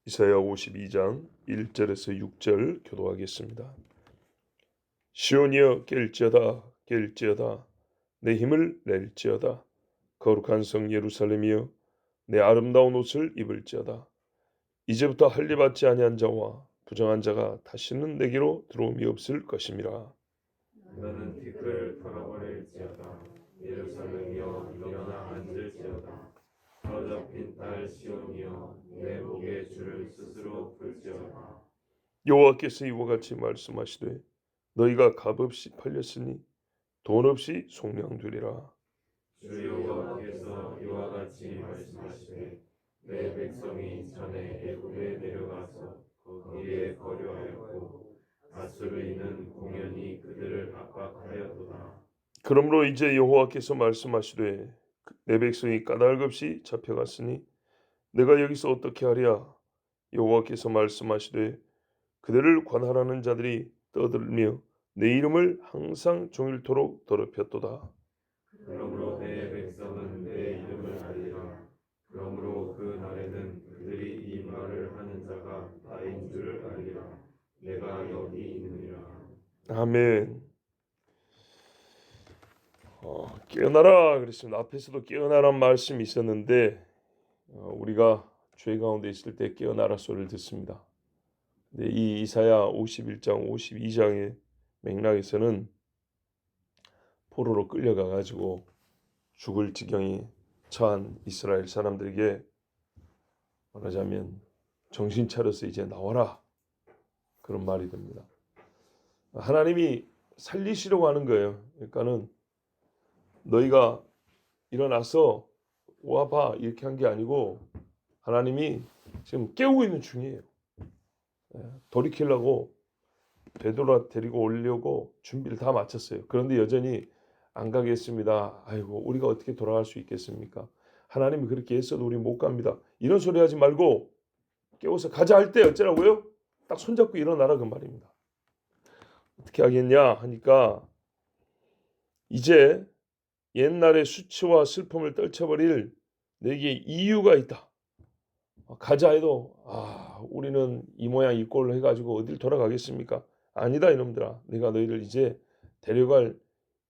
이사야 52장 1절에서 6절 교도하겠습니다. 시온이여 깰지어다 깰지어다 내 힘을 낼지어다 거룩한 성 예루살렘이여 내 아름다운 옷을 입을지어다 이제부터 할례받지 아니한 자와 부정한 자가 다시는 내게로 들어옴이 없을 것임이라. 너는 티끌 털어버릴지어다 예루살렘이여 일어나 앉을지어다 더럽힌 딸 시온이여 내 목에 줄을 스스로 풀지어다. 여호와께서 이와 같이 말씀하시되 너희가 값없이 팔렸으니 돈 없이 속량되리라. 주 여호와께서 이와 같이 말씀하시되 내 백성이 전에 애굽에 내려가서 거기에 거류하였고 아수르인은 공연히 그들을 압박하였도다. 그러므로 이제 여호와께서 말씀하시되 내 백성이 까닭없이 잡혀갔으니 내가 여기서 어떻게 하랴. 여호와께서 말씀하시되 그들을 관할하는 자들이 떠들며 내 이름을 항상 종일토록 더럽혔도다. 그러므로 내 백성은 내 이름을 알리라. 그러므로 그 날에는 그들이 이 말을 하는 자가 나인 줄을 알리라. 내가 여기 있느니라. 아멘. 깨어나라 그랬습니다. 앞에서도 깨어나란 말씀이 있었는데 우리가 죄 가운데 있을 때 깨어나라 소리를 듣습니다. 근데 이 이사야 51장 52장의 맥락에서는 포로로 끌려가 가지고 죽을 지경에 처한 이스라엘 사람들에게 말하자면 정신 차려서 이제 나와라 그런 말이 됩니다. 하나님이 살리시려고 하는 거예요. 그러니까는 너희가 일어나서 와봐 이렇게 한 게 아니고 하나님이 지금 깨우고 있는 중이에요. 돌이키려고 베드로 데리고 오려고 준비를 다 마쳤어요. 그런데 여전히 안 가겠습니다. 아이고 우리가 어떻게 돌아갈 수 있겠습니까? 하나님이 그렇게 했어도 우리 못 갑니다. 이런 소리 하지 말고 깨워서 가자 할 때 어쩌라고요? 딱 손잡고 일어나라 그 말입니다. 어떻게 하겠냐 하니까 이제 옛날의 수치와 슬픔을 떨쳐버릴 내게 이유가 있다. 가자 해도 우리는 이 모양 이 꼴로 해가지고 어딜 돌아가겠습니까? 아니다 이놈들아. 내가 너희를 이제 데려갈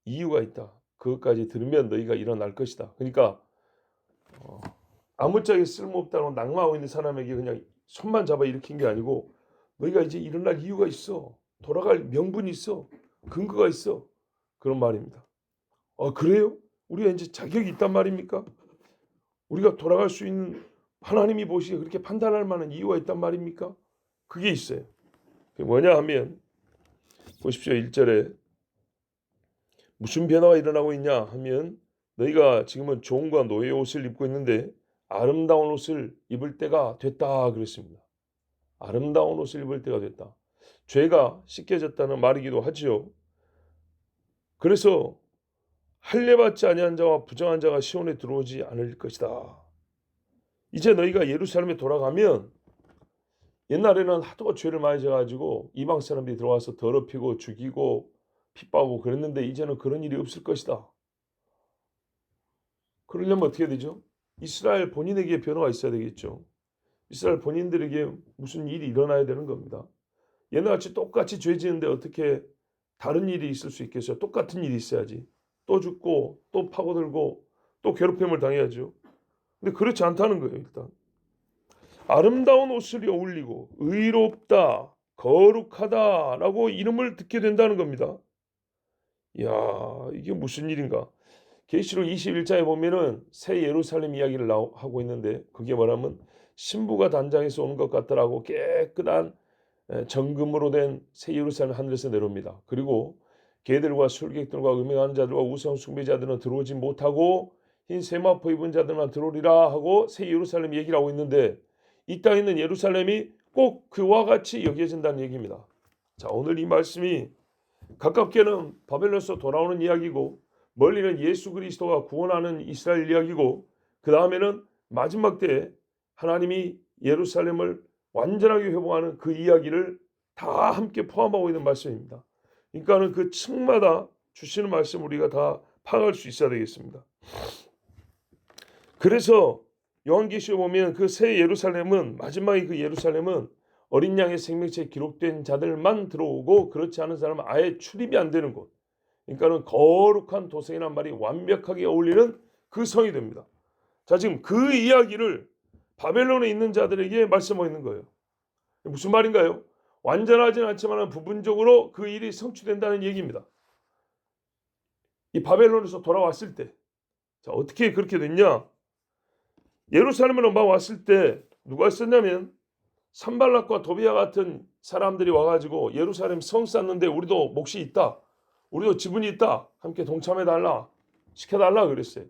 이유가 있다. 그것까지 들으면 너희가 일어날 것이다. 그러니까 아무짝에 쓸모없다고 낙마하고 있는 사람에게 그냥 손만 잡아 일으킨 게 아니고 너희가 이제 일어날 이유가 있어. 돌아갈 명분이 있어. 근거가 있어. 그런 말입니다. 그래요? 우리가 이제 자격이 있단 말입니까? 우리가 돌아갈 수 있는 하나님이 보시기에 그렇게 판단할 만한 이유가 있단 말입니까? 그게 있어요. 그게 뭐냐 하면 보십시오. 1절에 무슨 변화가 일어나고 있냐 하면 너희가 지금은 종과 노예의 옷을 입고 있는데 아름다운 옷을 입을 때가 됐다 그랬습니다. 아름다운 옷을 입을 때가 됐다. 죄가 씻겨졌다는 말이기도 하지요. 그래서 할례받지 아니한 자와 부정한 자가 시온에 들어오지 않을 것이다. 이제 너희가 예루살렘에 돌아가면 옛날에는 하도 죄를 많이 져가지고 이방 사람들이 들어와서 더럽히고 죽이고 핍박하고 그랬는데 이제는 그런 일이 없을 것이다. 그러려면 어떻게 되죠? 이스라엘 본인에게 변화가 있어야 되겠죠. 이스라엘 본인들에게 무슨 일이 일어나야 되는 겁니다. 옛날같이 똑같이 죄 지는데 어떻게 다른 일이 있을 수 있겠어요? 똑같은 일이 있어야지. 또 죽고 또 파고들고 또 괴롭힘을 당해야죠. 근데 그렇지 않다는 거예요. 일단 아름다운 옷을 어울리고 의롭다 거룩하다라고 이름을 듣게 된다는 겁니다. 이야 이게 무슨 일인가. 계시록 21장에 보면은 새 예루살렘 이야기를 하고 있는데 그게 뭐냐면 신부가 단장에서 오는 것 같더라고. 깨끗한 정금으로 된 새 예루살렘 하늘에서 내려옵니다. 그리고 개들과 술객들과 음행하는 자들과 우상 숭배자들은 들어오지 못하고 흰 세마포 입은 자들만 들어오리라 하고 새 예루살렘 얘기를 하고 있는데 이 땅에 있는 예루살렘이 꼭 그와 같이 여겨진다는 얘기입니다. 자, 오늘 이 말씀이 가깝게는 바벨론에서 돌아오는 이야기고 멀리는 예수 그리스도가 구원하는 이스라엘 이야기고 그 다음에는 마지막 때에 하나님이 예루살렘을 완전하게 회복하는 그 이야기를 다 함께 포함하고 있는 말씀입니다. 그러니까는 그 층마다 주시는 말씀 우리가 다 파악할 수 있어야 되겠습니다. 그래서 요한계시에 보면 그 새 예루살렘은 마지막에 그 예루살렘은 어린 양의 생명체에 기록된 자들만 들어오고 그렇지 않은 사람은 아예 출입이 안 되는 곳. 그러니까는 거룩한 도성이란 말이 완벽하게 어울리는 그 성이 됩니다. 자, 지금 그 이야기를 바벨론에 있는 자들에게 말씀하고 있는 거예요. 무슨 말인가요? 완전하지는 않지만 부분적으로 그 일이 성취된다는 얘기입니다. 이 바벨론에서 돌아왔을 때, 자, 어떻게 그렇게 됐냐? 예루살렘으로 막 왔을 때 누가 있었냐면 산발락과 도비아 같은 사람들이 와가지고 예루살렘 성 쌓는데 우리도 몫이 있다, 우리도 지분이 있다, 함께 동참해달라, 시켜달라 그랬어요.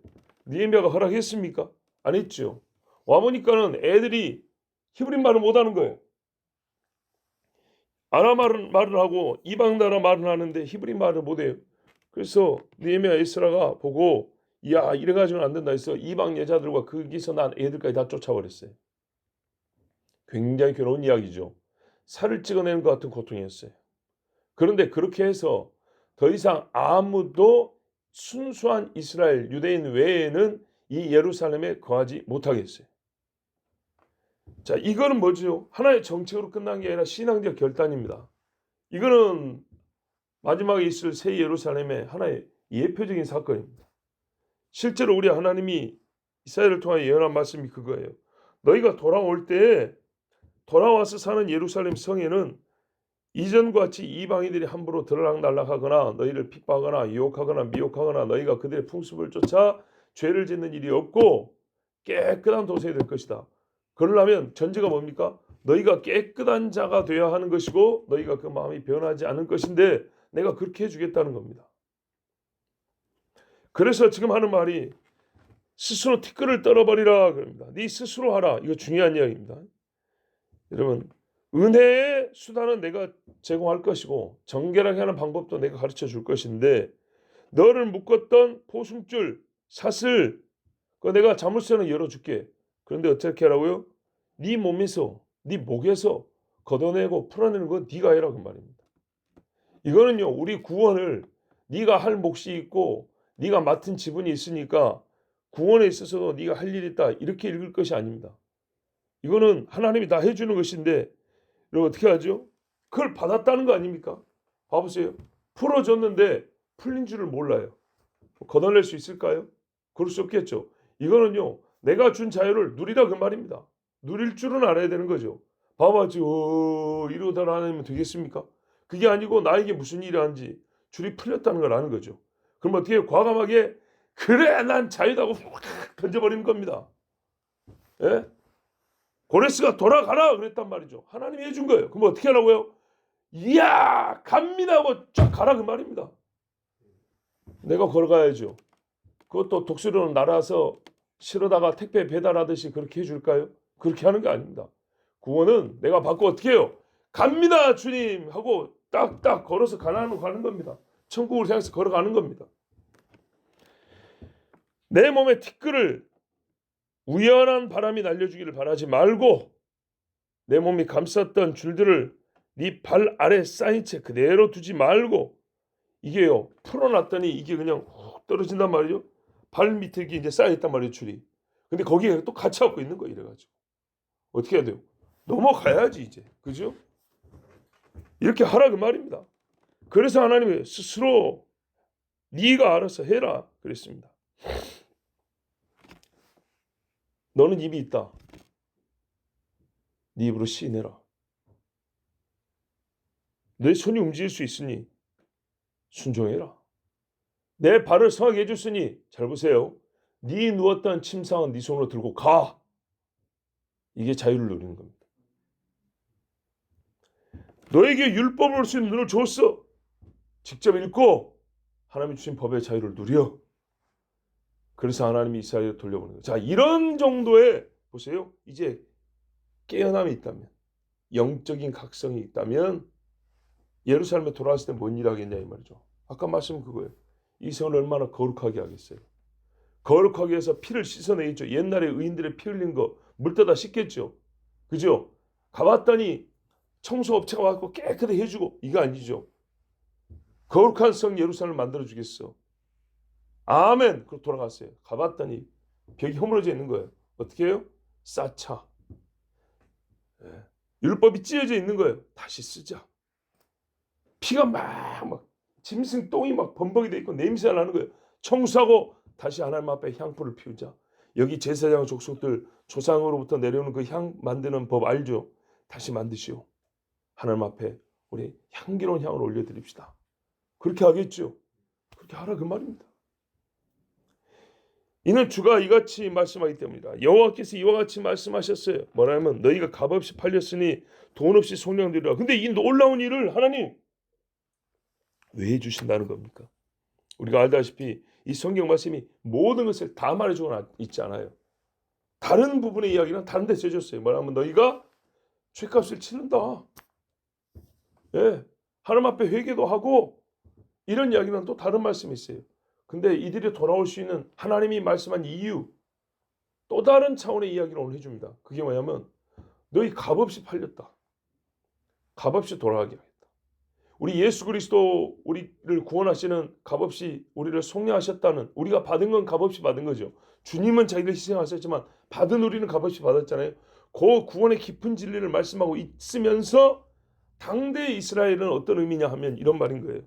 느헤미야가 허락했습니까? 안 했죠. 와보니까는 애들이 히브리 말을 못하는 거예요. 아람 말을 하고 이방 나라 말을 하는데 히브리 말을 못해요. 그래서 느헤미야 에스라가 보고 야, 이래가지고는 안 된다 해서 이방 여자들과 거기서 난 애들까지 다 쫓아버렸어요. 굉장히 괴로운 이야기죠. 살을 찍어내는 것 같은 고통이었어요. 그런데 그렇게 해서 더 이상 아무도 순수한 이스라엘 유대인 외에는 이 예루살렘에 거하지 못하게 했어요. 자, 이거는 뭐죠? 하나의 정책으로 끝난 게 아니라 신앙적 결단입니다. 이거는 마지막에 있을 새 예루살렘의 하나의 예표적인 사건입니다. 실제로 우리 하나님이 이사야를 통하여 예언한 말씀이 그거예요. 너희가 돌아올 때 돌아와서 사는 예루살렘 성에는 이전과 같이 이방인들이 함부로 들락날락하거나 너희를 핍박하거나 유혹하거나 미혹하거나 너희가 그들의 풍습을 쫓아 죄를 짓는 일이 없고 깨끗한 도성이 될 것이다. 그러려면 전제가 뭡니까? 너희가 깨끗한 자가 되어야 하는 것이고 너희가 그 마음이 변하지 않을 것인데 내가 그렇게 해주겠다는 겁니다. 그래서 지금 하는 말이 스스로 티끌을 떨어버리라 그럽니다. 네 스스로 하라. 이거 중요한 이야기입니다. 여러분, 은혜의 수단은 내가 제공할 것이고 정결하게 하는 방법도 내가 가르쳐 줄 것인데 너를 묶었던 포승줄, 사슬 그거 내가 자물쇠는 열어줄게. 그런데 어떻게 하라고요? 네 몸에서, 네 목에서 걷어내고 풀어내는 건 네가 해라 그 말입니다. 이거는요, 우리 구원을 네가 할 몫이 있고 네가 맡은 지분이 있으니까 구원에 있어서도 네가 할 일이 있다 이렇게 읽을 것이 아닙니다. 이거는 하나님이 다 해주는 것인데 여러분 어떻게 하죠? 그걸 받았다는 거 아닙니까? 봐보세요. 풀어줬는데 풀린 줄을 몰라요. 걷어낼 수 있을까요? 그럴 수 없겠죠. 이거는요, 내가 준 자유를 누리라 그 말입니다. 누릴 줄은 알아야 되는 거죠. 봐봐지 이러다 하나님은 되겠습니까? 그게 아니고 나에게 무슨 일이 하는지 줄이 풀렸다는 걸 아는 거죠. 그럼 어떻게 과감하게 그래 난 자유다고 확 던져버리는 겁니다. 예? 고레스가 돌아가라 그랬단 말이죠. 하나님이 해준 거예요. 그럼 어떻게 하라고요? 이야 갑니다 하고 쫙 가라 그 말입니다. 내가 걸어가야죠. 그것도 독수리로 날아서 실어다가 택배 배달하듯이 그렇게 해줄까요? 그렇게 하는 게 아닙니다. 구원은 내가 받고 어떻게 해요? 갑니다 주님 하고 딱딱 걸어서 가는 겁니다. 천국을 향해서 걸어가는 겁니다. 내 몸에 티끌을 우연한 바람이 날려주기를 바라지 말고 내 몸이 감쌌던 줄들을 네 발 아래 쌓인 채 그대로 두지 말고 이게요 풀어놨더니 이게 그냥 훅 떨어진단 말이죠. 발 밑에 이제 쌓여있단 말이에요 줄이. 근데 거기에 또 갇혀갖고 있는 거예요. 이래가지고 어떻게 해야 돼요? 넘어가야지 이제 그죠? 이렇게 하라 그 말입니다. 그래서 하나님이 스스로 네가 알아서 해라 그랬습니다. 너는 입이 있다. 네 입으로 시인해라. 내 손이 움직일 수 있으니 순종해라. 내 발을 성하게 해줬으니 잘 보세요. 네 누웠던 침상은 네 손으로 들고 가. 이게 자유를 누리는 겁니다. 너에게 율법을 볼 수 있는 눈을 줬어. 직접 읽고 하나님이 주신 법의 자유를 누려. 그래서 하나님이 이스라엘을 돌려보는 거예요. 자, 이런 정도의 보세요. 이제 깨어남이 있다면, 영적인 각성이 있다면 예루살렘에 돌아왔을 때 뭔 일 하겠냐 이 말이죠. 아까 말씀은 그거예요. 이 성을 얼마나 거룩하게 하겠어요. 거룩하게 해서 피를 씻어내겠죠. 옛날에 의인들의 피 흘린 거 물때다 씻겠죠. 그죠? 가봤더니 청소업체가 와서 깨끗하게 해주고 이거 아니죠. 거룩한 성 예루살렘을 만들어주겠어. 아멘. 그렇게 돌아갔어요. 가봤더니 벽이 허물어져 있는 거예요. 어떻게 해요? 쌓자. 예. 율법이 찢어져 있는 거예요. 다시 쓰자. 피가 막 짐승 똥이 막 범벅이 돼 있고 냄새가 나는 거예요. 청소하고 다시 하나님 앞에 향불을 피우자. 여기 제사장 족속들 조상으로부터 내려오는 그 향 만드는 법 알죠? 다시 만드시오. 하나님 앞에 우리 향기로운 향을 올려드립시다. 그렇게 하겠죠. 그렇게 하라 그 말입니다. 이는 주가 이같이 말씀하기 때문이다. 여호와께서 이와 같이 말씀하셨어요. 뭐라면 너희가 값없이 팔렸으니 돈 없이 속량되리라. 근데 이 놀라운 일을 하나님 왜 해주신다는 겁니까? 우리가 알다시피 이 성경 말씀이 모든 것을 다 말해주고 있지 않아요. 다른 부분의 이야기는 다른 데 써줬어요. 뭐라면 너희가 죄값을 치른다. 예, 하나님 앞에 회개도 하고 이런 이야기는 또 다른 말씀이 있어요. 근데 이들이 돌아올 수 있는 하나님이 말씀한 이유 또 다른 차원의 이야기를 오늘 해줍니다. 그게 뭐냐면 너희 값없이 팔렸다. 값없이 돌아가게 하겠다. 우리 예수 그리스도 우리를 구원하시는 값없이 우리를 속량하셨다는 우리가 받은 건 값없이 받은 거죠. 주님은 자기를 희생하셨지만 받은 우리는 값없이 받았잖아요. 그 구원의 깊은 진리를 말씀하고 있으면서 당대 이스라엘은 어떤 의미냐 하면 이런 말인 거예요.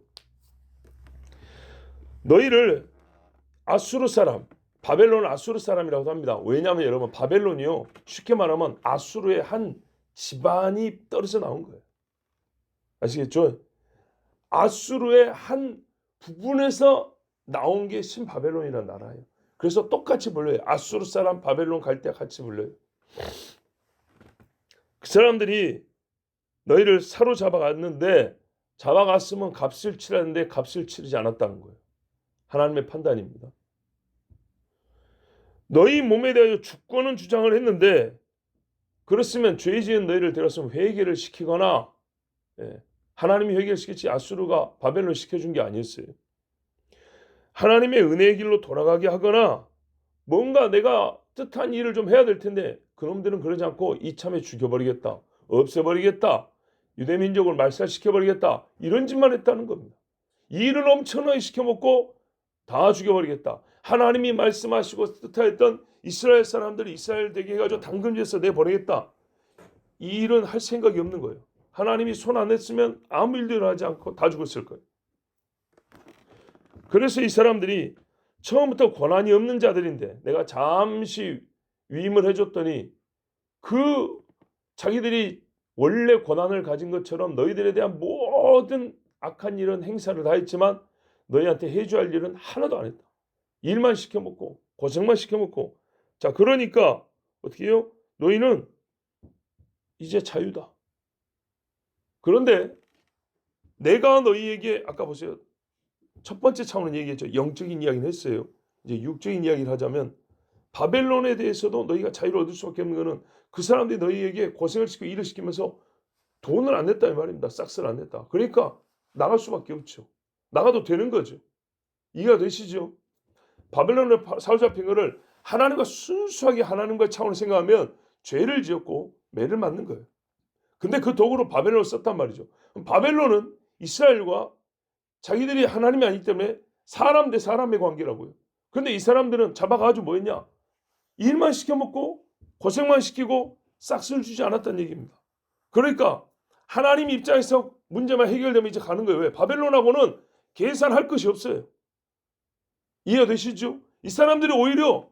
너희를 아수르 사람, 바벨론 아수르 사람이라고 합니다. 왜냐하면 여러분 바벨론이요 쉽게 말하면 아수르의 한 집안이 떨어져 나온 거예요. 아시겠죠? 아수르의 한 부분에서 나온 게 신바벨론이라는 나라예요. 그래서 똑같이 불려요. 아수르 사람 바벨론 갈 때 같이 불려요. 그 사람들이 너희를 사로잡아갔는데 잡아갔으면 값을 치라는데 값을 치르지 않았다는 거예요. 하나님의 판단입니다. 너희 몸에 대하여 주권은 주장을 했는데 그렇으면 죄 지은 너희를 데려서 회개를 시키거나 하나님이 회개를 시켰지 아수르가 바벨론 시켜준 게 아니었어요. 하나님의 은혜의 길로 돌아가게 하거나 뭔가 내가 뜻한 일을 좀 해야 될 텐데 그놈들은 그러지 않고 이참에 죽여버리겠다. 없애버리겠다. 유대민족을 말살시켜버리겠다. 이런 짓만 했다는 겁니다. 이 일을 엄청나게 시켜먹고 다 죽여버리겠다. 하나님이 말씀하시고 뜻하였던 이스라엘 사람들이 이스라엘 되게 해가지고 당근지에서 내보내겠다. 이 일은 할 생각이 없는 거예요. 하나님이 손 안 냈으면 아무 일도 일어나지 않고 다 죽었을 거예요. 그래서 이 사람들이 처음부터 권한이 없는 자들인데 내가 잠시 위임을 해줬더니 그 자기들이 원래 권한을 가진 것처럼 너희들에 대한 모든 악한 일은 행사를 다 했지만 너희한테 해줘야 할 일은 하나도 안 했다. 일만 시켜먹고 고생만 시켜먹고 자 그러니까 어떻게 해요? 너희는 이제 자유다. 그런데 내가 너희에게 아까 보세요. 첫 번째 차원은 얘기했죠. 영적인 이야기는 했어요. 이제 육적인 이야기를 하자면 바벨론에 대해서도 너희가 자유를 얻을 수밖에 없는 것은 그 사람들이 너희에게 고생을 시키고 일을 시키면서 돈을 안 냈다 이 말입니다. 싹스를 안 냈다. 그러니까 나갈 수밖에 없죠. 나가도 되는 거죠. 이해가 되시죠? 바벨론에 사로잡힌 것을 하나님과 순수하게 하나님과 차원을 생각하면 죄를 지었고 매를 맞는 거예요. 근데 그 도구로 바벨론을 썼단 말이죠. 바벨론은 이스라엘과 자기들이 하나님이 아니기 때문에 사람 대 사람의 관계라고요. 근데 이 사람들은 잡아가지고 뭐 했냐? 일만 시켜먹고 고생만 시키고 싹쓸 주지 않았다는 얘기입니다. 그러니까 하나님 입장에서 문제만 해결되면 이제 가는 거예요. 왜? 바벨론하고는 계산할 것이 없어요. 이해가 되시죠? 이 사람들이 오히려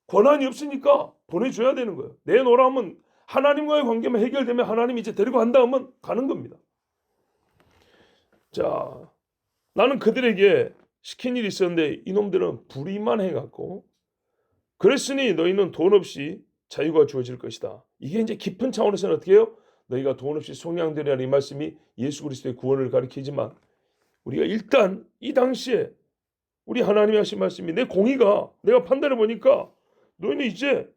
권한이 없으니까 보내줘야 되는 거예요. 내놓으라 하면 하나님과의 관계만 해결되면 하나님이 이제 데리고 간다 하면 가는 겁니다. 자, 나는 그들에게 시킨 일이 있었는데 이놈들은 불의만 해갖고 그랬으니 너희는 돈 없이 자유가 주어질 것이다. 이게 이제 깊은 차원에서는 어떻게 해요? 너희가 돈 없이 속량되리라는 이 말씀이 예수 그리스도의 구원을 가리키지만 우리가 일단 이 당시에 우리 하나님이 하신 말씀이 내 공의가 내가 판단해 보니까 너희는 이제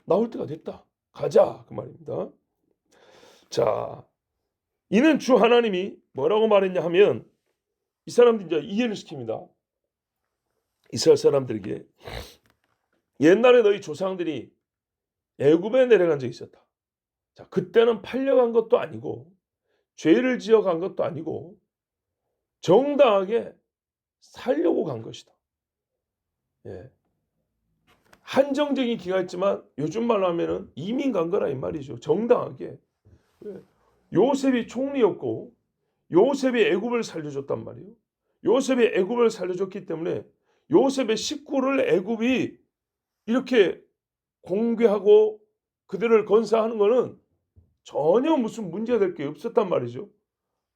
나올 때가 됐다. 가자 그 말입니다. 자, 이는 주 하나님이 뭐라고 말했냐 하면 이 사람들이 이제 이해를 시킵니다. 이스라엘 사람들에게 옛날에 너희 조상들이 애굽에 내려간 적이 있었다. 자, 그때는 팔려간 것도 아니고 죄를 지어간 것도 아니고 정당하게 살려고 간 것이다. 예. 한정적인 기가 있지만 요즘 말로 하면은 이민 간 거라 이 말이죠. 정당하게. 요셉이 총리였고 요셉이 애굽을 살려줬단 말이에요. 요셉이 애굽을 살려줬기 때문에 요셉의 식구를 애굽이 이렇게 공개하고 그들을 건사하는 거는 전혀 무슨 문제가 될 게 없었단 말이죠.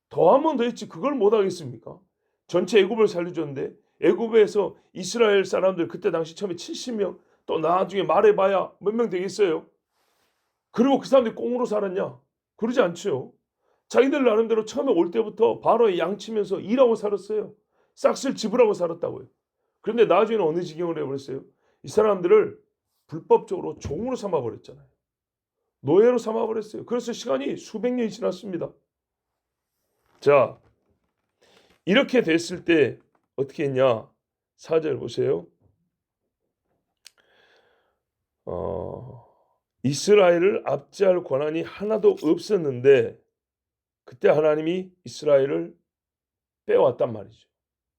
더 한 번 더 했지 그걸 못 하겠습니까? 전체 애굽을 살려줬는데 애굽에서 이스라엘 사람들 그때 당시 처음에 70명 또 나중에 말해봐야 몇 명 되겠어요? 그리고 그 사람들이 꽁으로 살았냐? 그러지 않죠. 자기들 나름대로 처음에 올 때부터 바로에 양치면서 일하고 살았어요. 싹쓸 지불하고 살았다고요. 그런데 나중에는 어느 지경으로 해버렸어요? 이 사람들을 불법적으로 종으로 삼아버렸잖아요. 노예로 삼아버렸어요. 그래서 시간이 수백 년이 지났습니다. 자, 이렇게 됐을 때 어떻게 했냐? 4절 보세요. 이스라엘을 압제할 권한이 하나도 없었는데 그때 하나님이 이스라엘을 빼왔단 말이죠.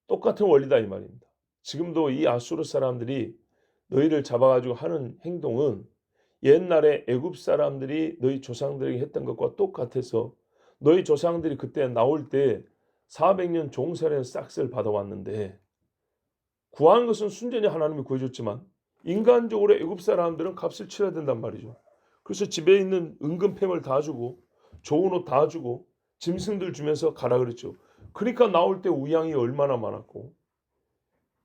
똑같은 원리다 이 말입니다. 지금도 이 아수르 사람들이 너희를 잡아가지고 하는 행동은 옛날에 애굽 사람들이 너희 조상들에게 했던 것과 똑같아서 너희 조상들이 그때 나올 때 400년 종살이의 싹스를 받아왔는데 구하는 것은 순전히 하나님이 구해줬지만 인간적으로 애굽 사람들은 값을 치러야 된단 말이죠. 그래서 집에 있는 은금패물 다 주고 좋은 옷 다 주고 짐승들 주면서 가라 그랬죠. 그러니까 나올 때 우양이 얼마나 많았고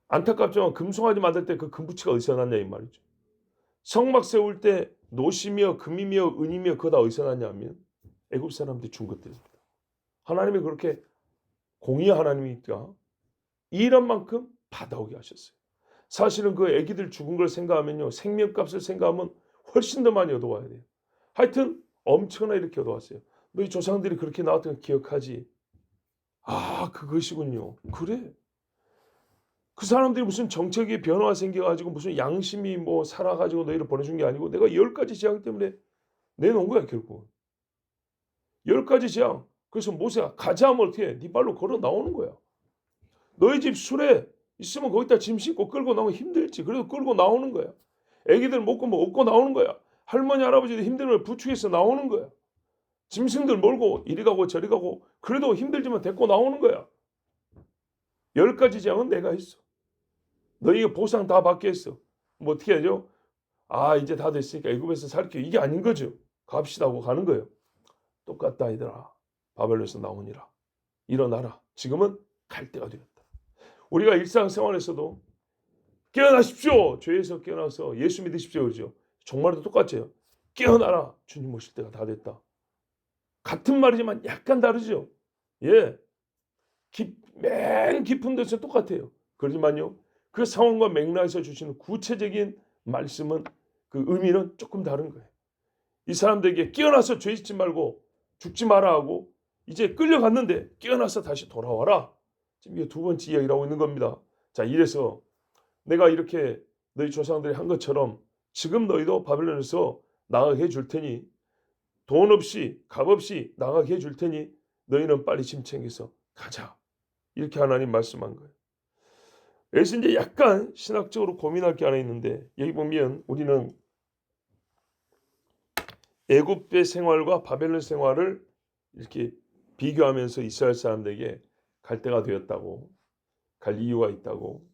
안타깝지만 금송아지 만들 때 그 금부치가 어디서 났냐 이 말이죠. 성막 세울 때 노시며 금이며 은이며 그거 다 어디서 났냐 하면 애굽 사람들이 준 것들입니다. 하나님이 그렇게 공의의 하나님이니까 일한 만큼 받아오게 하셨어요. 사실은 그 애기들 죽은 걸 생각하면요. 생명값을 생각하면 훨씬 더 많이 얻어와야 돼요. 하여튼 엄청나게 이렇게 얻어왔어요. 너희 조상들이 그렇게 나왔던 걸 기억하지? 아 그것이군요. 그래. 그 사람들이 무슨 정책의 변화가 생겨가지고 무슨 양심이 뭐 살아가지고 너희를 보내준 게 아니고 내가 10가지 재앙 때문에 내놓은 거야 결국. 10가지 재앙. 그래서 모세가 가자 하면 어떻게 해? 네 발로 걸어 나오는 거야. 너희 집 술에 있으면 거기다 짐 싣고 끌고 나오면 힘들지. 그래도 끌고 나오는 거야. 애기들 먹고 뭐 얻고 나오는 거야. 할머니 할아버지들 힘들면 부축해서 나오는 거야. 짐승들 몰고 이리 가고 저리 가고 그래도 힘들지만 데리고 나오는 거야. 10가지 재앙은 내가 했어. 너희가 보상 다 받겠어. 뭐 어떻게 하죠? 아 이제 다 됐으니까 애굽에서 살게 이게 아닌 거죠. 갑시다 하고 가는 거예요. 똑같다 아이들아. 바벨론에서 나오니라. 일어나라. 지금은 갈 때가 되었다. 우리가 일상생활에서도 깨어나십시오. 죄에서 깨어나서 예수 믿으십시오. 그러죠. 정말도 똑같아요. 깨어나라. 주님 오실 때가 다 됐다. 같은 말이지만 약간 다르죠. 예. 맨 깊은 데서 똑같아요. 그렇지만요. 그 상황과 맥락에서 주시는 구체적인 말씀은 그 의미는 조금 다른 거예요. 이 사람들에게 깨어나서 죄 짓지 말고 죽지 마라 하고 이제 끌려갔는데 깨어나서 다시 돌아와라. 지금 이게 두 번째 이야기를 하고 있는 겁니다. 자, 이래서 내가 이렇게 너희 조상들이 한 것처럼 지금 너희도 바벨론에서 나가게 해줄 테니 돈 없이 값 없이 나가게 해줄 테니 너희는 빨리 짐 챙겨서 가자. 이렇게 하나님 말씀한 거예요. 여기서 이제 약간 신학적으로 고민할 게 하나 있는데 여기 보면 우리는 애굽의 생활과 바벨론 생활을 이렇게 비교하면서 이스라엘 사람들에게 갈 때가 되었다고 갈 이유가 있다고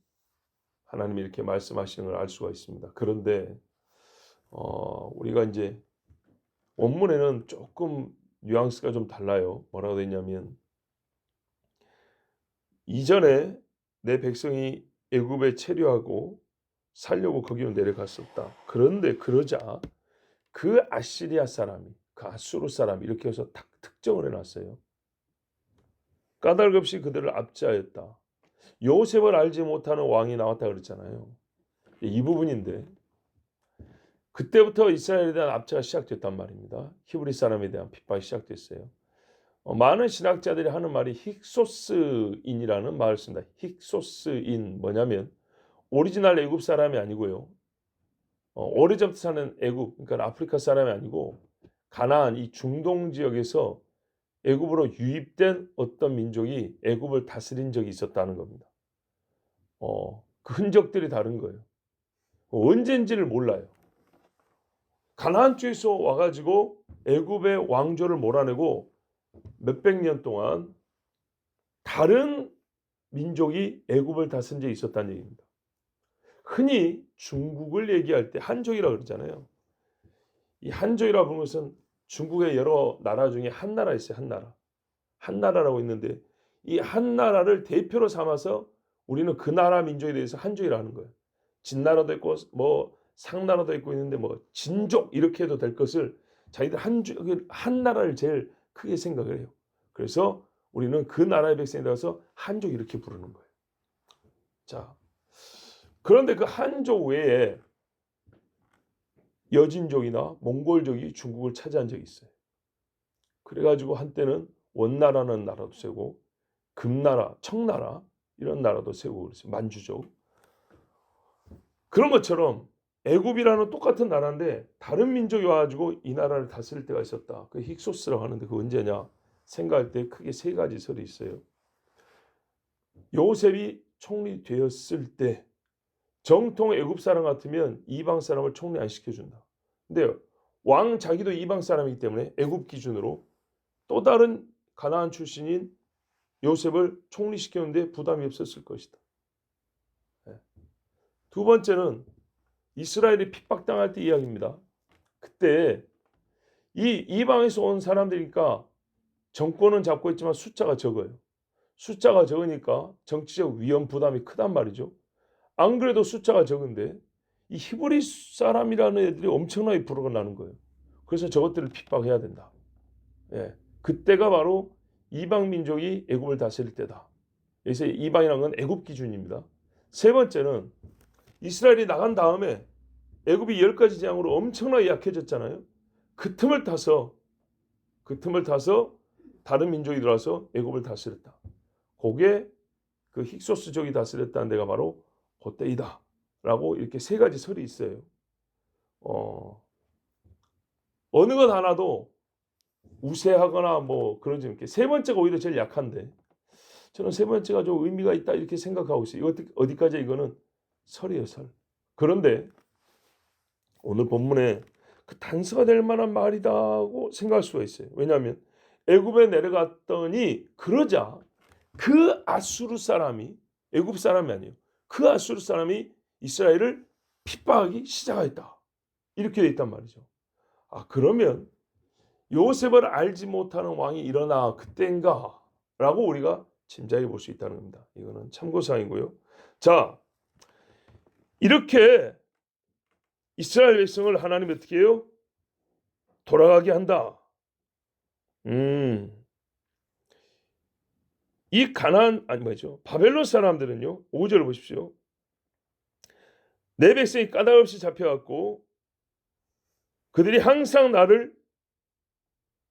하나님이 이렇게 말씀하시는 걸 알 수가 있습니다. 그런데 우리가 이제 원문에는 조금 뉘앙스가 좀 달라요. 뭐라고 되냐면 이전에 내 백성이 애굽에 체류하고 살려고 거기로 내려갔었다. 그런데 그러자 그 아시리아 사람이 그 아수르 사람이 이렇게 해서 딱 특정을 해놨어요. 까닭 없이 그들을 압제하였다. 요셉을 알지 못하는 왕이 나왔다 그랬잖아요. 이 부분인데 그때부터 이스라엘에 대한 압제가 시작됐단 말입니다. 히브리 사람에 대한 핍박이 시작됐어요. 많은 신학자들이 하는 말이 힉소스인이라는 말을 씁니다. 힉소스인 뭐냐면 오리지널 애굽 사람이 아니고요. 오래전부터 사는 애굽, 그러니까 아프리카 사람이 아니고 가나안 이 중동 지역에서 애굽으로 유입된 어떤 민족이 애굽을 다스린 적이 있었다는 겁니다. 그 흔적들이 다른 거예요. 언제인지를 몰라요. 가나안 쪽에서 와가지고 애굽의 왕조를 몰아내고 몇백 년 동안 다른 민족이 애굽을 다스린 적이 있었다는 얘기입니다. 흔히 중국을 얘기할 때 한족이라고 그러잖아요. 이 한족이라고 부르는 것은 중국의 여러 나라 중에 한 나라 있어요. 한 나라. 한 나라라고 있는데 이 한 나라를 대표로 삼아서 우리는 그 나라 민족에 대해서 한족이라고 하는 거예요. 진나라도 있고 뭐 상나라도 있고 있는데 뭐 진족 이렇게 해도 될 것을 자기들 한 나라를 제일 크게 생각을 해요. 그래서 우리는 그 나라의 백성에 대해서 한족 이렇게 부르는 거예요. 자, 그런데 그 한족 외에 여진족이나 몽골족이 중국을 차지한 적이 있어요. 그래가지고 한때는 원나라는 나라도 세고 금나라, 청나라 이런 나라도 세우고 그랬어요. 만주족. 그런 것처럼 애굽이라는 똑같은 나라인데 다른 민족이 와가지고 이 나라를 다스릴 때가 있었다. 그 힉소스라고 하는데 그 언제냐 생각할 때 크게 세 가지 설이 있어요. 요셉이 총리 되었을 때 정통 애굽 사람 같으면 이방 사람을 총리 안 시켜준다. 근데 왕 자기도 이방 사람이기 때문에 애굽 기준으로 또 다른 가나안 출신인 요셉을 총리시켰는데 부담이 없었을 것이다. 두 번째는 이스라엘이 핍박당할 때 이야기입니다. 그때 이 이방에서 온 사람들이니까 정권은 잡고 있지만 숫자가 적어요. 숫자가 적으니까 정치적 위험 부담이 크단 말이죠. 안 그래도 숫자가 적은데 이 히브리 사람이라는 애들이 엄청나게 불어가 나는 거예요. 그래서 저것들을 핍박해야 된다. 예, 그때가 바로 이방 민족이 애굽을 다스릴 때다. 여기서 이방이라는 건 애굽 기준입니다. 세 번째는 이스라엘이 나간 다음에 애굽이 10가지 재앙으로 엄청나게 약해졌잖아요. 그 틈을 타서 다른 민족이 들어와서 애굽을 다스렸다. 그게 그 힉소스족이 다스렸다는 데가 바로 그때이다 라고 이렇게 세 가지 설이 있어요. 어느 것 하나도 우세하거나 뭐 그러지 않게 세 번째가 오히려 제일 약한데 저는 세 번째가 좀 의미가 있다 이렇게 생각하고 있어요. 이거 어디까지 이거는 설이에요, 설. 그런데 오늘 본문에 그 단서가 될 만한 말이다고 생각할 수가 있어요. 왜냐하면 애굽에 내려갔더니 그러자 그 아수르 사람이 애굽 사람이 아니에요. 그 아수르 사람이 이스라엘을 핍박하기 시작했다. 이렇게 돼 있단 말이죠. 아, 그러면 요셉을 알지 못하는 왕이 일어나 그때인가? 라고 우리가 짐작해 볼 수 있다는 겁니다. 이거는 참고사항이고요. 자, 이렇게 이스라엘 백성을 하나님이 어떻게 해요? 돌아가게 한다. 이 가나안 바벨론 사람들은요. 5절 보십시오. 내 백성이 까닭없이 잡혀갔고 그들이 항상 나를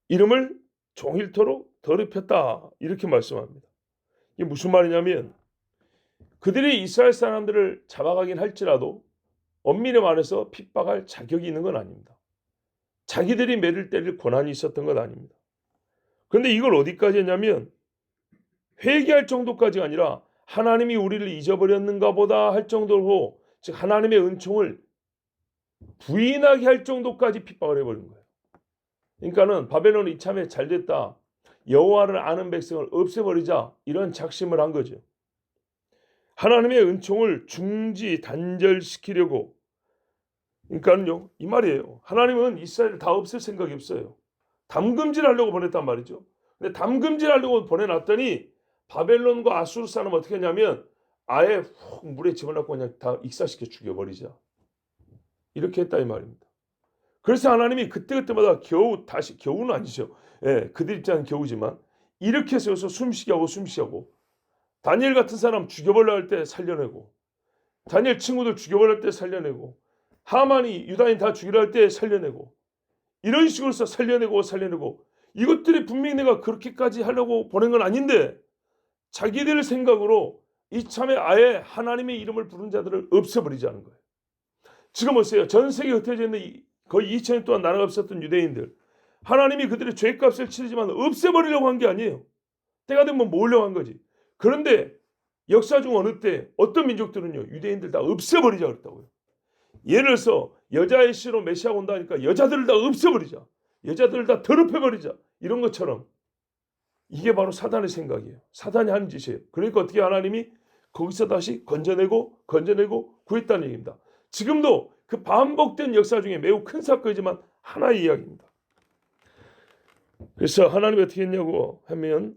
이름을 종일토록 더럽혔다. 이렇게 말씀합니다. 이게 무슨 말이냐면 그들이 이스라엘 사람들을 잡아가긴 할지라도 엄밀히 말해서 핍박할 자격이 있는 건 아닙니다. 자기들이 매를 때릴 권한이 있었던 건 아닙니다. 그런데 이걸 어디까지 했냐면 회개할 정도까지가 아니라 하나님이 우리를 잊어버렸는가 보다 할 정도로 즉 하나님의 은총을 부인하게 할 정도까지 핍박을 해버린 거예요. 그러니까는 바벨론이 이참에 잘됐다. 여호와를 아는 백성을 없애버리자 이런 작심을 한 거죠. 하나님의 은총을 중지 단절시키려고 그러니까는요 이 말이에요. 하나님은 이스라엘을 다 없앨 생각이 없어요. 담금질하려고 보냈단 말이죠. 근데 담금질하려고 보내놨더니 바벨론과 아수르 사람은 어떻게 했냐면 아예 훅 물에 집어넣고 그냥 다 익사시켜 죽여버리자. 이렇게 했다 이 말입니다. 그래서 하나님이 그때마다 겨우는 아니죠. 예, 그들 입장은 겨우지만 이렇게 세워서 숨쉬게 하고 다니엘 같은 사람 죽여버려 할 때 살려내고 다니엘 친구들 죽여버려 할 때 살려내고 하만이 유다인 다 죽이려 할 때 살려내고 이런 식으로 해서 살려내고 이것들이 분명히 내가 그렇게까지 하려고 보낸 건 아닌데 자기들 생각으로 이참에 아예 하나님의 이름을 부른 자들을 없애버리자는 거예요. 지금 보세요. 전 세계에 흩어져 있는 거의 2000년 동안 나라가 없었던 유대인들 하나님이 그들의 죄값을 치르지만 없애버리려고 한 게 아니에요. 때가 되면 모으려고 한 거지. 그런데 역사 중 어느 때 어떤 민족들은요 유대인들 다 없애버리자 그랬다고요. 예를 들어서 여자의 씨로 메시아가 온다니까 여자들을 다 없애버리자. 여자들을 다 더럽혀버리자. 이런 것처럼 이게 바로 사단의 생각이에요. 사단이 하는 짓이에요. 그러니까 어떻게 하나님이 거기서 다시 건져내고 구했다는 얘기입니다. 지금도 그 반복된 역사 중에 매우 큰 사건이지만 하나의 이야기입니다. 그래서 하나님이 어떻게 했냐고 하면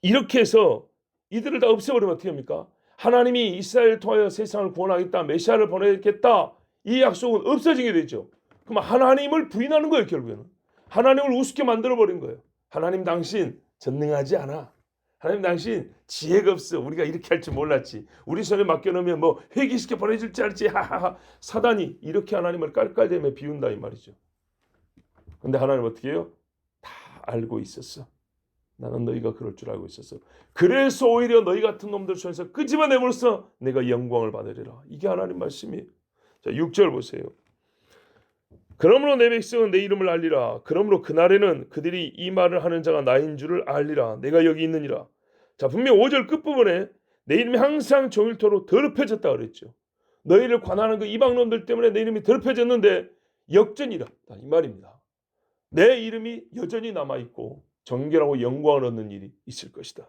이렇게 해서 이들을 다 없애버리면 어떻게 합니까? 하나님이 이스라엘을 통하여 세상을 구원하겠다, 메시아를 보내겠다, 이 약속은 없어지게 되죠. 그럼 하나님을 부인하는 거예요. 결국에는 하나님을 우습게 만들어버린 거예요. 하나님 당신 전능하지 않아. 하나님 당신 지혜가 없어. 우리가 이렇게 할 줄 몰랐지. 우리 손에 맡겨놓으면 뭐 회개시켜 보내줄 줄 알지. 하하하. 사단이 이렇게 하나님을 깔깔대며 비운다 이 말이죠. 근데 하나님 어떻게 해요? 다 알고 있었어. 나는 너희가 그럴 줄 알고 있었어. 그래서 오히려 너희 같은 놈들 손에서 끄집어내버려서 내가 영광을 받으리라. 이게 하나님 말씀이에요. 자, 6절 보세요. 그러므로 내 백성은 내 이름을 알리라. 그러므로 그날에는 그들이 이 말을 하는 자가 나인 줄을 알리라. 내가 여기 있느니라. 자, 분명 5절 끝부분에 내 이름이 항상 종일토록 더럽혀졌다 그랬죠. 너희를 관하는 그 이방놈들 때문에 내 이름이 더럽혀졌는데 역전이라. 이 말입니다. 내 이름이 여전히 남아있고 정결하고 영광을 얻는 일이 있을 것이다.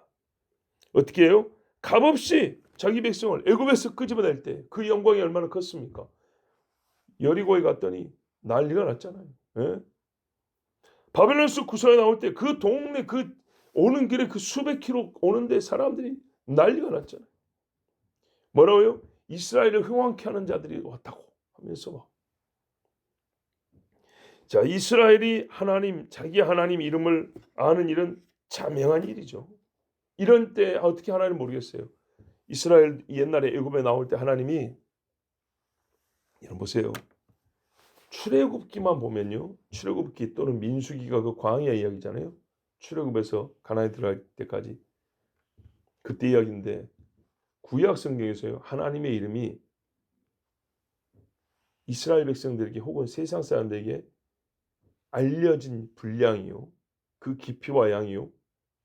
어떻게 해요? 값없이 자기 백성을 애굽에서 끄집어낼 때 그 영광이 얼마나 컸습니까? 여리고에 갔더니 난리가 났잖아요. 예? 바벨론에서 구서에 나올 때 그 동네 그 오는 길에 그 수백 킬로 오는데 사람들이 난리가 났잖아요. 뭐라고요? 이스라엘을 흥왕케 하는 자들이 왔다고 하면서 막. 자, 이스라엘이 하나님, 자기 하나님 이름을 아는 일은 자명한 일이죠. 이런 때 어떻게 하나님 모르겠어요. 이스라엘 옛날에 애굽에 나올 때 하나님이 이런 보세요. 출애굽기만 보면요. 출애굽기 또는 민수기가 그 광야 이야기잖아요. 출애굽에서 가나안에 들어갈 때까지 그때 이야기인데 구약 성경에서요. 하나님의 이름이 이스라엘 백성들에게 혹은 세상 사람들에게 알려진 분량이요. 그 깊이와 양이요.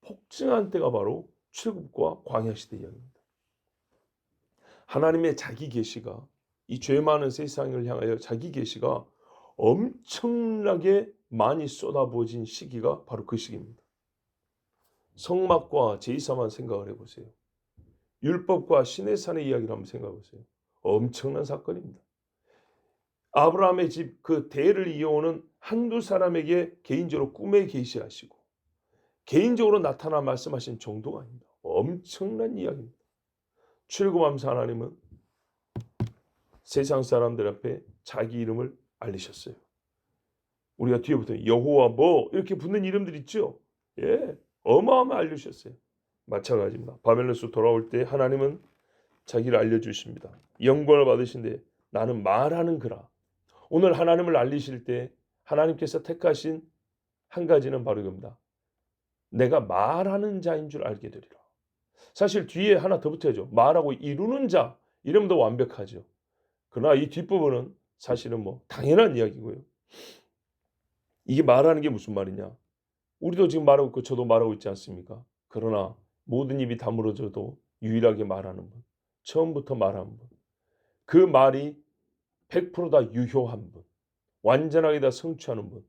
폭증한 때가 바로 출애굽과 광야 시대 이야기입니다. 하나님의 자기 계시가 이 죄 많은 세상을 향하여 자기 계시가 엄청나게 많이 쏟아부어진 시기가 바로 그 시기입니다. 성막과 제사만 생각을 해보세요. 율법과 신의 산의 이야기를 한번 생각해보세요. 엄청난 사건입니다. 아브라함의 집 그 대를 이어오는 한두 사람에게 개인적으로 꿈에 계시하시고 개인적으로 나타나 말씀하신 정도가 아닙니다. 엄청난 이야기입니다. 출애굽하면서 하나님은 세상 사람들 앞에 자기 이름을 알리셨어요. 우리가 뒤에부터 여호와 뭐 이렇게 붙는 이름들 있죠. 예, 어마어마 알려주셨어요. 마찬가지입니다. 바벨론에서 돌아올 때 하나님은 자기를 알려주십니다. 영광을 받으신데 나는 말하는 그라. 오늘 하나님을 알리실 때 하나님께서 택하신 한 가지는 바로 이겁니다. 내가 말하는 자인 줄 알게 되리라. 사실 뒤에 하나 더 붙어야죠. 말하고 이루는 자 이러면 더 완벽하죠. 그러나 이 뒷부분은 사실은 뭐 당연한 이야기고요. 이게 말하는 게 무슨 말이냐. 우리도 지금 말하고 있고 저도 말하고 있지 않습니까? 그러나 모든 입이 다물어져도 유일하게 말하는 분. 처음부터 말하는 분. 그 말이 100% 다 유효한 분. 완전하게 다 성취하는 분.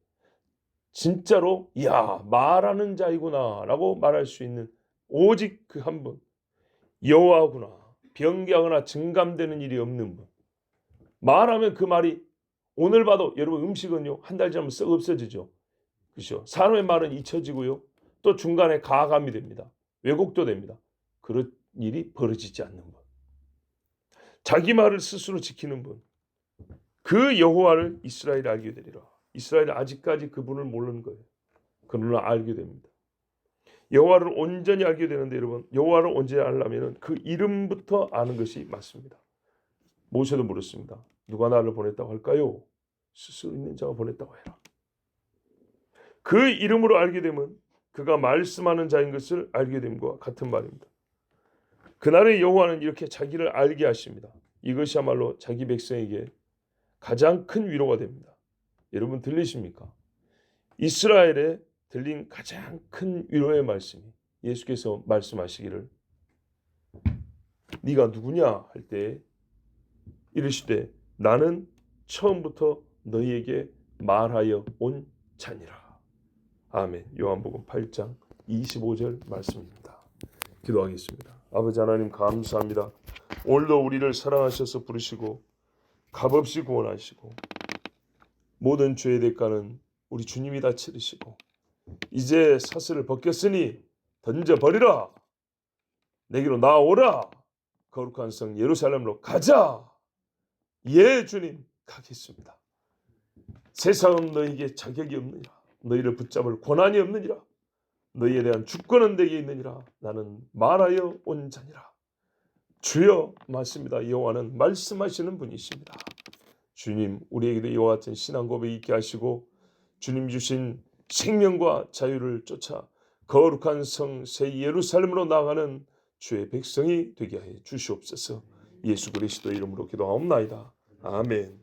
진짜로 야 말하는 자이구나 라고 말할 수 있는 오직 그 한 분. 여호와구나. 변개하거나 증감되는 일이 없는 분. 말하면 그 말이 오늘 봐도 여러분 음식은요 한 달 지나면 썩 없어지죠. 그렇죠. 사람의 말은 잊혀지고요. 또 중간에 가감이 됩니다. 왜곡도 됩니다. 그런 일이 벌어지지 않는 분. 자기 말을 스스로 지키는 분. 그 여호와를 이스라엘이 알게 되리라. 이스라엘이 아직까지 그분을 모르는 거예요. 그러나 알게 됩니다. 여호와를 온전히 알게 되는데 여러분 여호와를 온전히 알려면 그 이름부터 아는 것이 맞습니다. 모세도 물었습니다. 누가 나를 보냈다고 할까요? 스스로 있는 자가 보냈다고 해라. 그 이름으로 알게 되면 그가 말씀하는 자인 것을 알게 됨과 같은 말입니다. 그날의 여호와는 이렇게 자기를 알게 하십니다. 이것이야말로 자기 백성에게 가장 큰 위로가 됩니다. 여러분 들리십니까? 이스라엘에 들린 가장 큰 위로의 말씀이 예수께서 말씀하시기를 네가 누구냐 할 때 이르시되 나는 처음부터 너희에게 말하여 온 자니라. 아멘. 요한복음 8장 25절 말씀입니다. 기도하겠습니다. 아버지 하나님 감사합니다. 오늘도 우리를 사랑하셔서 부르시고 값없이 구원하시고 모든 죄의 대가는 우리 주님이 다 치르시고 이제 사슬을 벗겼으니 던져버리라. 내게로 나오라. 거룩한 성 예루살렘으로 가자. 예 주님 가겠습니다. 세상은 너희에게 자격이 없느니라. 너희를 붙잡을 권한이 없느니라. 너희에 대한 주권은 내게 있느니라. 나는 말하여 온 자니라. 주여 맞습니다. 여호와는 말씀하시는 분이십니다. 주님 우리에게도 이와 같은 신앙 고백이 있게 하시고 주님 주신 생명과 자유를 쫓아 거룩한 성 새 예루살렘으로 나가는 주의 백성이 되게 하여 주시옵소서. 예수 그리스도 이름으로 기도하옵나이다. 아멘.